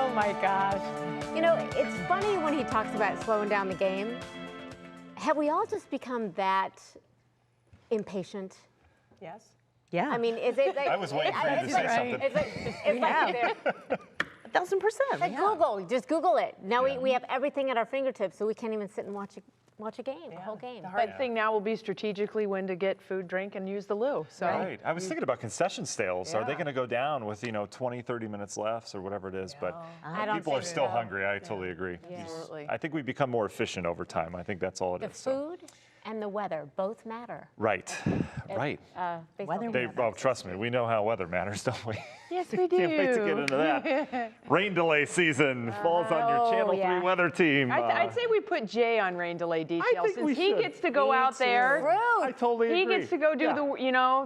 Oh my gosh. You know, it's funny when he talks about slowing down the game. Have we all just become that impatient? Yes. Yeah. I mean, is it like... I was waiting for you to say something. It's like 1,000%. like Google, just Google it. Now we have everything at our fingertips, so we can't even sit and watch a game, a whole game. The hard thing now will be strategically when to get food, drink, and use the loo. So. Right. I was thinking about concession sales. Are they going to go down with, 20, 30 minutes left or whatever it is? But people are still hungry. I totally agree. Absolutely. I think we become more efficient over time. I think that's all it is. The food and the weather both matter. Right. Right. Trust me, we know how weather matters, don't we? Yes, we do. Can't wait to get into that. Rain delay season falls on your Channel 3 weather team. I'd say we put Jay on rain delay details since he gets to go out there. I totally agree. He gets to go do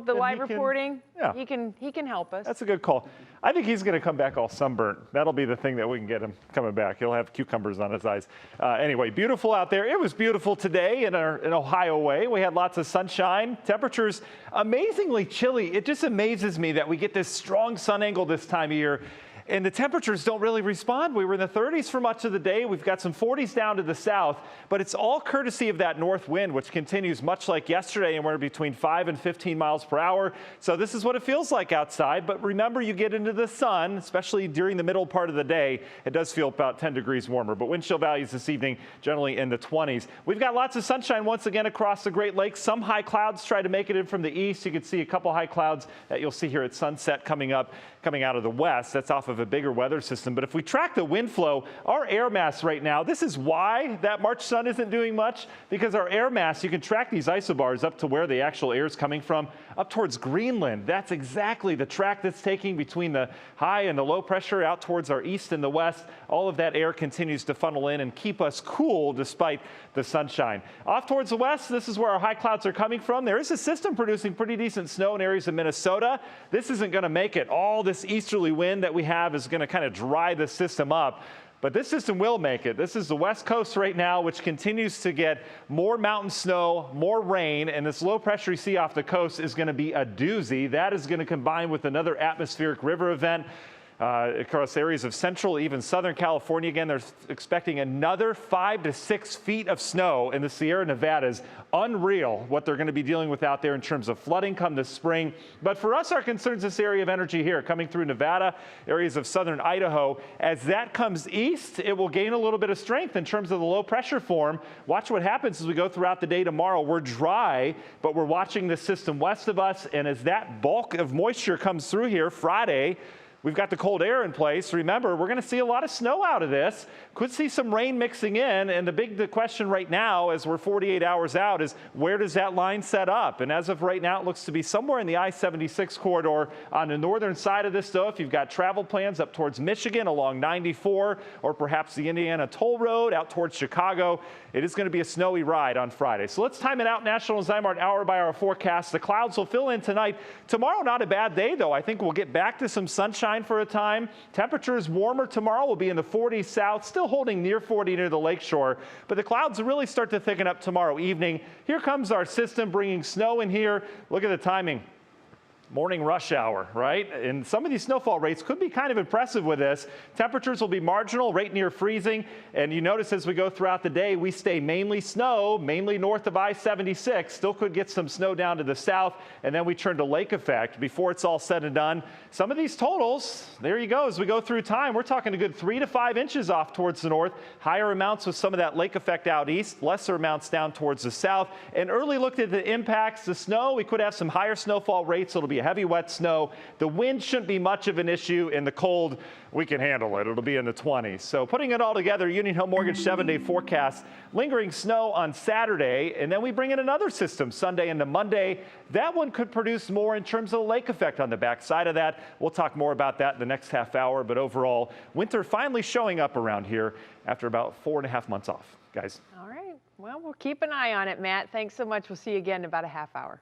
the live reporting. He can help us. That's a good call. I think he's going to come back all sunburnt. That'll be the thing that we can get him coming back. He'll have cucumbers on his eyes. Anyway, beautiful out there. It was beautiful today in Ohio way. We had lots of sunshine. Temperatures amazingly chilly. It just amazes me that we get this strong sun angle this time of year. And the temperatures don't really respond. We were in the 30s for much of the day. We've got some 40s down to the south, but it's all courtesy of that north wind, which continues much like yesterday, and we're between 5 and 15 miles per hour. So this is what it feels like outside. But remember, you get into the sun, especially during the middle part of the day, it does feel about 10 degrees warmer. But wind chill values this evening generally in the 20s. We've got lots of sunshine once again across the Great Lakes. Some high clouds try to make it in from the east. You can see a couple high clouds that you'll see here at sunset coming out of the west. That's off of a bigger weather system. But if we track the wind flow, our air mass right now, this is why that March sun isn't doing much, because our air mass, you can track these isobars up to where the actual air is coming from, up towards Greenland. That's exactly the track that's taking between the high and the low pressure out towards our east and the west. All of that air continues to funnel in and keep us cool despite the sunshine. Off towards the west, this is where our high clouds are coming from. There is a system producing pretty decent snow in areas of Minnesota. This isn't going to make it. All this easterly wind that we have is going to kind of dry the system up. But this system will make it. This is the west coast right now, which continues to get more mountain snow, more rain, and this low pressure you see off the coast is going to be a doozy. That is going to combine with another atmospheric river event across areas of central, even southern California. Again, they're expecting another 5 to 6 feet of snow in the Sierra Nevadas. Unreal what they're going to be dealing with out there in terms of flooding come this spring. But for us, our concerns this area of energy here coming through Nevada, areas of southern Idaho. As that comes east, it will gain a little bit of strength in terms of the low pressure form. Watch what happens as we go throughout the day tomorrow. We're dry, but we're watching the system west of us. And as that bulk of moisture comes through here Friday, we've got the cold air in place. Remember, we're going to see a lot of snow out of this. Could see some rain mixing in. And the question right now, as we're 48 hours out, is where does that line set up? And as of right now, it looks to be somewhere in the I-76 corridor on the northern side of this, though. If you've got travel plans up towards Michigan along 94, or perhaps the Indiana Toll Road out towards Chicago, it is going to be a snowy ride on Friday. So let's time it out. National Zymark hour by hour forecast. The clouds will fill in tonight. Tomorrow, not a bad day, though. I think we'll get back to some sunshine for a time. Temperatures warmer tomorrow. Will be in the 40s south, still holding near 40 near the lakeshore. But the clouds will really start to thicken up tomorrow evening. Here comes our system bringing snow in here. Look at the timing. Morning rush hour, right? And some of these snowfall rates could be kind of impressive with this. Temperatures will be marginal, right near freezing. And you notice as we go throughout the day, we stay mainly snow, mainly north of I-76. Still could get some snow down to the south. And then we turn to lake effect before it's all said and done. Some of these totals, there you go. As we go through time, we're talking a good 3 to 5 inches off towards the north. Higher amounts with some of that lake effect out east. Lesser amounts down towards the south. An early look at the impacts, the snow, we could have some higher snowfall rates. It'll be a heavy wet snow. The wind shouldn't be much of an issue. In the cold, we can handle it. It'll be in the 20s. So putting it all together, Union Hill Mortgage 7-day forecast. Lingering snow on Saturday, and then we bring in another system Sunday into Monday. That one could produce more in terms of the lake effect on the backside of that. We'll talk more about that in the next half hour. But overall, winter finally showing up around here after about 4.5 months off, guys. All right. Well, we'll keep an eye on it, Matt. Thanks so much. We'll see you again in about a half hour.